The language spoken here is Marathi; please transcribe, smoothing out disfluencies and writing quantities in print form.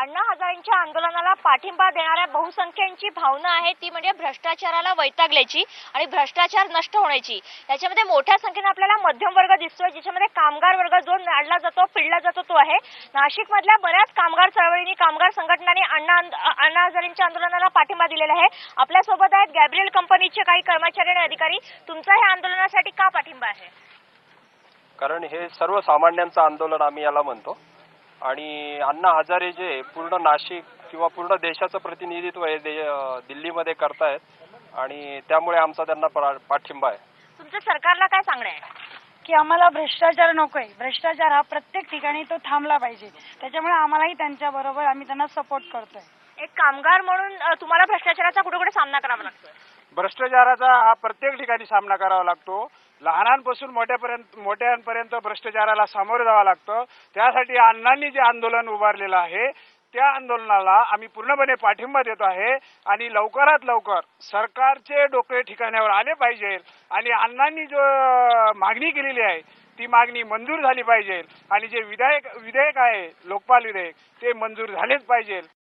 अण्णा हजारेंच्या आंदोलनाला पाठिंबा देणाऱ्या बहुसंख्यांची भावना आहे ती म्हणजे भ्रष्टाचाराला वैतागल्याची आणि भ्रष्टाचार नष्ट होण्याची। याच्यामध्ये मोठ्या संख्येने आपल्याला मध्यम वर्ग दिसतोय, ज्याच्यामध्ये कामगार वर्ग जो नाडला जातो, पिळला जातो तो आहे। नाशिक मधल्या बऱ्याच कामगार चळवळींनी, कामगार संघटनांनी अण्णा हजारेंच्या आंदोलनाला पाठिंबा दिलेला आहे। आपल्या सोबत आहेत गॅब्रियल कंपनीचे काही कर्मचारी आणि अधिकारी। तुमचा या आंदोलनासाठी का पाठिंबा आहे? कारण हे सर्वसामान्यांचं आंदोलन आम्ही याला म्हणतो आणि अण्णा हजारे जे पूर्ण नाशिक किंवा पूर्ण देशाचं प्रतिनिधित्व हे दिल्लीमध्ये करतायत आणि त्यामुळे आमचा त्यांना पाठिंबा आहे। तुमचं सरकारला काय सांगणं आहे? की आम्हाला भ्रष्टाचार नकोय। भ्रष्टाचार हा प्रत्येक ठिकाणी तो थांबला पाहिजे, त्याच्यामुळे आम्हालाही त्यांच्या बरोबर आम्ही त्यांना सपोर्ट करतोय। एक कामगार म्हणून तुम्हाला भ्रष्टाचाराचा कुठे कुठे सामना करावा लागतोय? भ्रष्टाचाराचा हा प्रत्येक ठिकाणी सामना करावा लागतो। लहानांपासून मोठ्यांपर्यंत भ्रष्टाचाराला सामोरे जावं लागतं। त्यासाठी अण्णांनी जे आंदोलन उभारलेलं आहे त्या आंदोलनाला आम्ही पूर्णपणे पाठिंबा देतो आहे आणि लवकरात लवकर सरकारचे डोके ठिकाणावर आले पाहिजे आणि अण्णांनी जो मागणी केलेली आहे ती मागणी मंजूर झाली पाहिजे आणि जे विधेयक आहे लोकपाल विधेयक ते मंजूर झालेच पाहिजे।